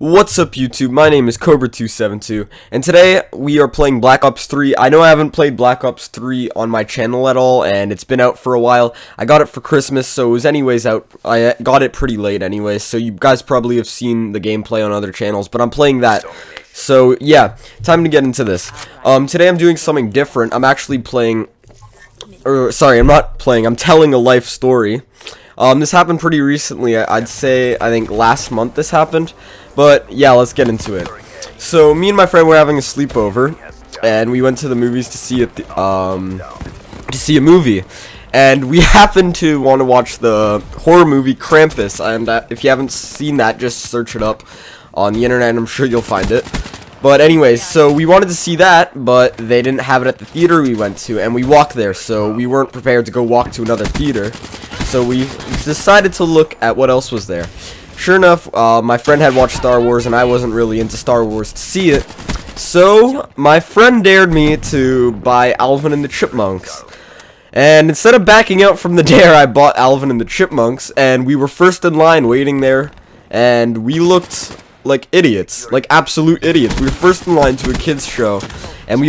What's up YouTube, my name is Cobra272, and today we are playing Black Ops 3. I know I haven't played Black Ops 3 on my channel at all, and it's been out for a while. I got it for Christmas, so it was anyways out. I got it pretty late anyways, so you guys probably have seen the gameplay on other channels, but I'm playing that. So yeah, time to get into this. Today I'm doing something different. I'm actually playing, I'm not playing, I'm telling a life story. This happened pretty recently. I think last month this happened. But yeah, let's get into it. So me and my friend were having a sleepover, and we went to the movies to see a movie. And we happened to want to watch the horror movie Krampus. And if you haven't seen that, just search it up on the internet. I'm sure you'll find it. But anyways, so we wanted to see that, but they didn't have it at the theater we went to, and we walked there, so we weren't prepared to go walk to another theater. So we decided to look at what else was there. Sure enough, my friend had watched Star Wars, and I wasn't really into Star Wars to see it. So my friend dared me to buy Alvin and the Chipmunks. And instead of backing out from the dare, I bought Alvin and the Chipmunks, and we were first in line waiting there, and we looked like idiots, like absolute idiots. We were first in line to a kids show, and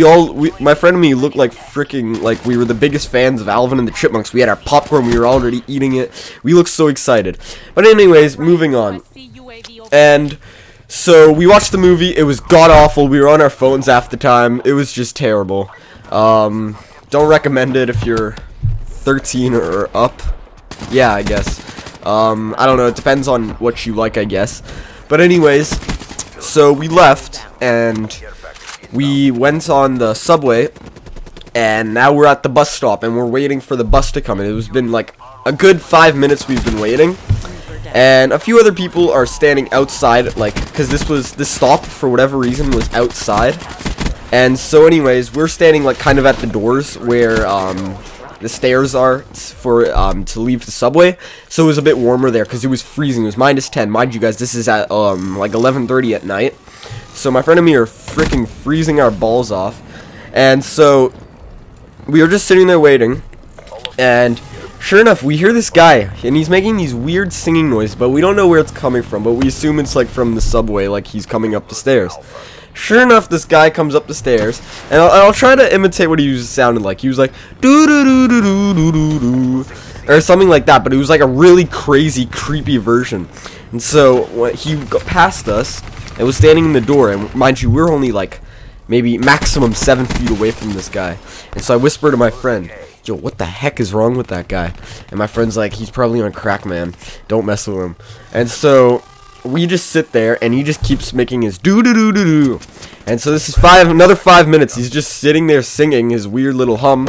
my friend and me looked like freaking, like we were the biggest fans of Alvin and the Chipmunks. We had our popcorn, we were already eating it. We looked so excited. But anyways, moving on. And so we watched the movie. It was god awful. We were on our phones half the time. It was just terrible. Don't recommend it if you're 13 or up. Yeah, I guess. I don't know, it depends on what you like, I guess. But anyways, so we left, and we went on the subway, and now we're at the bus stop, and we're waiting for the bus to come in. It's been like a good 5 minutes we've been waiting, and a few other people are standing outside, like, because this stop, for whatever reason, was outside. And so anyways, we're standing like kind of at the doors where the stairs are for to leave the subway, so it was a bit warmer there because it was freezing. It was -10, mind you guys. This is at like 11:30 at night, so my friend and me are freaking freezing our balls off. And so we were just sitting there waiting, and sure enough, we hear this guy, and he's making these weird singing noises, but we don't know where it's coming from, but we assume it's like from the subway, like he's coming up the stairs. Sure enough, this guy comes up the stairs, and I'll try to imitate what he sounded like. He was like, doo doo doo doo doo doo doo doo, or something like that, but it was like a really crazy, creepy version. And so, when he got past us, and was standing in the door, and mind you, we're only like, maybe maximum 7 feet away from this guy. And so I whispered to my friend, yo, what the heck is wrong with that guy? And my friend's like, he's probably on crack, man. Don't mess with him. And so we just sit there, and he just keeps making his doo-doo-doo-doo-doo. And so this is another 5 minutes. He's just sitting there singing his weird little hum.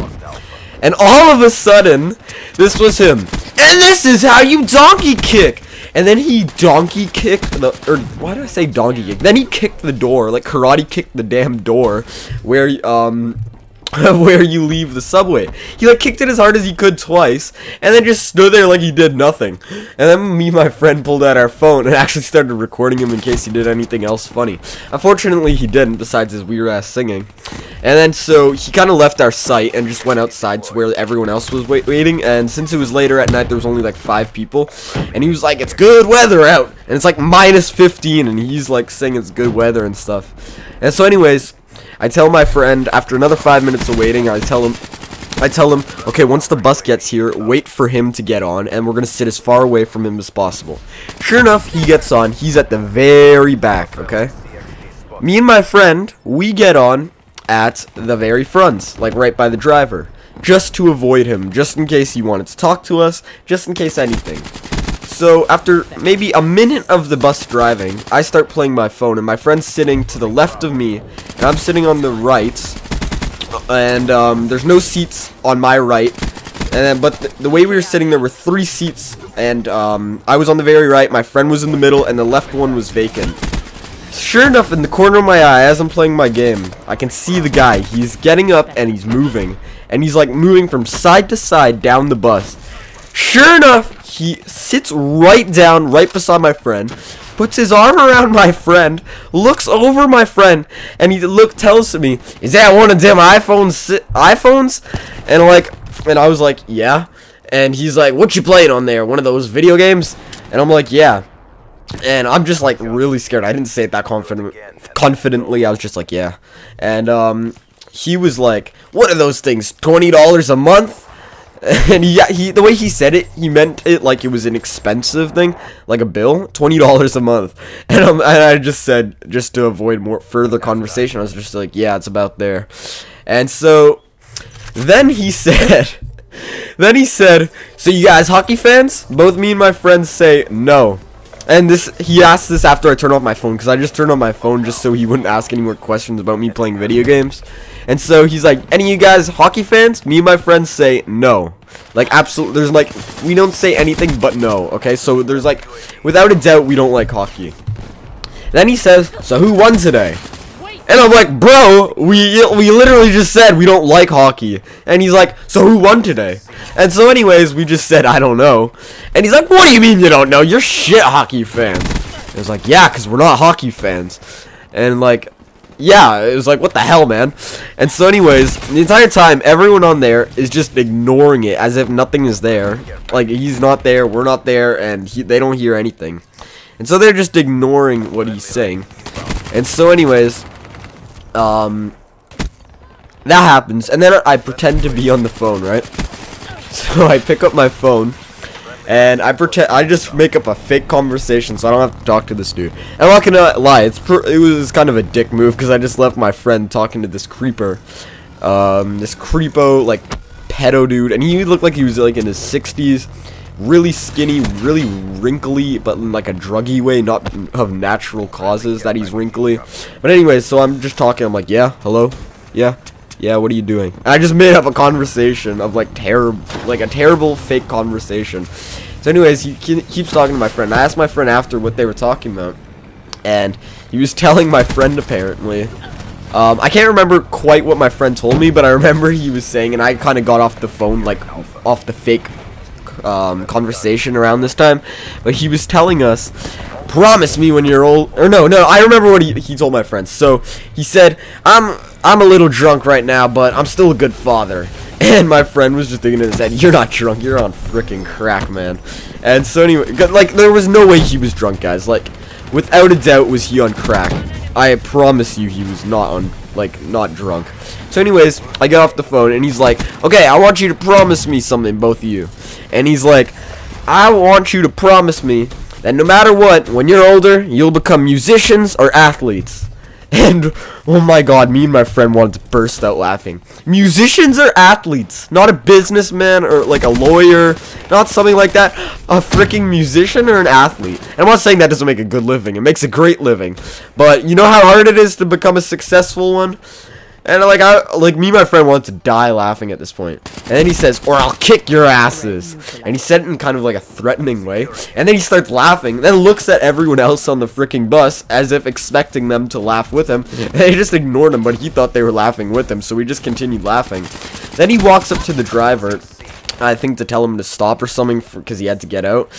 And all of a sudden, this was him. And this is how you donkey kick. And then he donkey kicked or why did I say donkey kick? Then he kicked the door, like karate kicked the damn door, where where you leave the subway. He like kicked it as hard as he could twice, and then just stood there like he did nothing. And then me and my friend pulled out our phone and actually started recording him in case he did anything else funny. Unfortunately, he didn't, besides his weird ass singing. And then so he kind of left our site and just went outside to where everyone else was waiting. And since it was later at night, there was only like 5 people, and he was like, "It's good weather out," and it's like -15, and he's like saying it's good weather and stuff. And so anyways, I tell my friend, after another 5 minutes of waiting, I tell him, okay, once the bus gets here, wait for him to get on, and we're going to sit as far away from him as possible. Sure enough, he gets on. He's at the very back, okay? Me and my friend, we get on at the very front, like right by the driver, just to avoid him, just in case he wanted to talk to us, just in case anything. So after maybe a minute of the bus driving, I start playing my phone, and my friend's sitting to the left of me, and I'm sitting on the right, and there's no seats on my right, but the way we were sitting, there were 3 seats, and I was on the very right, my friend was in the middle, and the left one was vacant. Sure enough, in the corner of my eye, as I'm playing my game, I can see the guy. He's getting up, and he's moving, and he's like moving from side to side down the bus. Sure enough, he sits right down, right beside my friend, puts his arm around my friend, looks over my friend, and he tells me, "Is that one of them iPhones?" And I was like, "Yeah." And he's like, "What you playing on there? One of those video games?" And I'm like, "Yeah." And I'm just like really scared. I didn't say it that confidently. I was just like, yeah. And he was like, what are those things, $20 a month? And the way he said it, he meant it like it was an expensive thing, like a bill, $20 a month. And I just said, just to avoid more further conversation, I was just like, yeah, it's about there. And so then he said, so you guys hockey fans? Both me and my friends say no. And he asked this after I turned off my phone, because I just turned on my phone just so he wouldn't ask any more questions about me playing video games. And so he's like, any of you guys hockey fans? Me and my friends say no. Like, absolutely, there's like, we don't say anything but no, okay? So there's like, without a doubt, we don't like hockey. Then he says, so who won today? And I'm like, bro, we literally just said we don't like hockey. And he's like, so who won today? And so anyways, we just said, I don't know. And he's like, what do you mean you don't know? You're shit hockey fans. And I was like, yeah, because we're not hockey fans. And like, yeah, it was like, what the hell, man? And so anyways, the entire time, everyone on there is just ignoring it as if nothing is there. Like, he's not there, we're not there, and they don't hear anything. And so they're just ignoring what he's saying. And so anyways, that happens, and then I pretend to be on the phone, right? So I pick up my phone, and I just make up a fake conversation so I don't have to talk to this dude. And I'm not gonna lie, it was kind of a dick move, because I just left my friend talking to this creeper, this creepo, like, pedo dude, and he looked like he was, like, in his 60s, really skinny, really wrinkly, but in like a druggy way, not of natural causes that he's wrinkly. But anyways, so I'm just talking, I'm like, yeah, hello, yeah, what are you doing? And I just made up a conversation of like a terrible fake conversation. So anyways, he keeps talking to my friend. I asked my friend after what they were talking about, and he was telling my friend apparently, I can't remember quite what my friend told me, but I remember he was saying, and I kind of got off the phone, like off the fake conversation around this time, but he was telling us, promise me when you're old, or no, I remember what he told my friends. So he said, I'm a little drunk right now, but I'm still a good father. And my friend was just thinking in his head, you're not drunk, you're on freaking crack, man. And so anyway, like, there was no way he was drunk, guys. Like, without a doubt was he on crack. I promise you he was not drunk. So anyways, I get off the phone, and he's like, okay, I want you to promise me something, both of you. And he's like, I want you to promise me that no matter what, when you're older, you'll become musicians or athletes. And, oh my god, me and my friend wanted to burst out laughing. Musicians or athletes? Not a businessman or, like, a lawyer, not something like that. A freaking musician or an athlete. And I'm not saying that doesn't make a good living. It makes a great living. But, you know how hard it is to become a successful one? And like me and my friend wanted to die laughing at this point. And then he says, or I'll kick your asses. And he said it in kind of like a threatening way. And then he starts laughing, then looks at everyone else on the freaking bus as if expecting them to laugh with him. And they just ignored him, but he thought they were laughing with him, so we just continued laughing. Then he walks up to the driver, I think to tell him to stop or something, because he had to get out.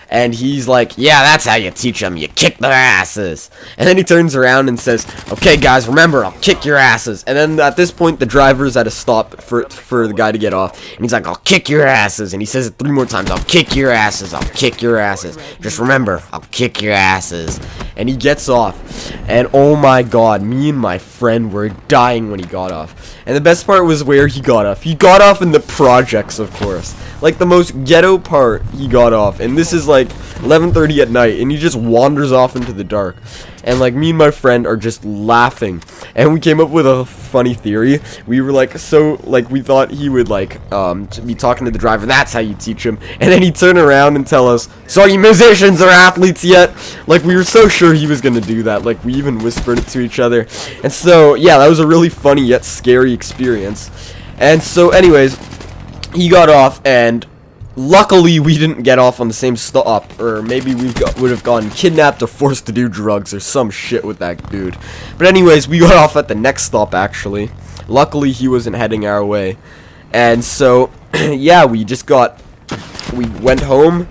And he's like, yeah, that's how you teach them. You kick their asses. And then he turns around and says, okay, guys, remember, I'll kick your asses. And then at this point, the driver's at a stop for the guy to get off. And he's like, I'll kick your asses. And he says it 3 more times. I'll kick your asses. I'll kick your asses. Just remember, I'll kick your asses. And he gets off. And oh my god, me and my friend were dying when he got off. And the best part was where he got off. He got off in the projects, of course. Like, the most ghetto part, he got off. And this is like 11:30 at night, and he just wanders off into the dark. And like, me and my friend are just laughing, and we came up with a funny theory. We were like, we thought he would like be talking to the driver, that's how you teach him, and then he'd turn around and tell us, so are you musicians or athletes yet? Like, we were so sure he was gonna do that. Like, we even whispered it to each other. And so yeah, that was a really funny yet scary experience. And so anyways, he got off, and luckily we didn't get off on the same stop, or maybe we would have gotten kidnapped or forced to do drugs or some shit with that dude. But anyways, we got off at the next stop, actually. Luckily he wasn't heading our way. And so yeah, we went home,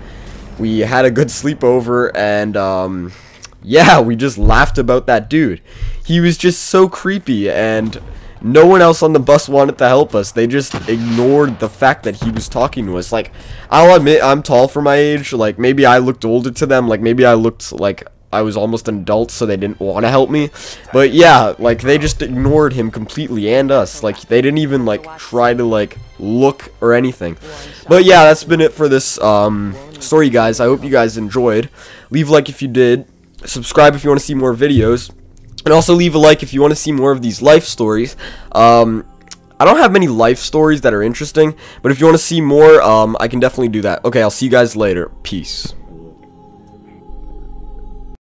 we had a good sleepover, and yeah, we just laughed about that dude. He was just so creepy, and no one else on the bus wanted to help us. They just ignored the fact that he was talking to us. Like, I'll admit, I'm tall for my age. Like, maybe I looked older to them. Like, maybe I looked like I was almost an adult, so they didn't want to help me. But yeah, like, they just ignored him completely, and us. Like, they didn't even, like, try to, like, look or anything. But yeah, that's been it for this story, guys. I hope you guys enjoyed. Leave a like if you did. Subscribe if you want to see more videos. And also leave a like if you want to see more of these life stories. I don't have many life stories that are interesting, but if you want to see more, I can definitely do that. Okay, I'll see you guys later. Peace.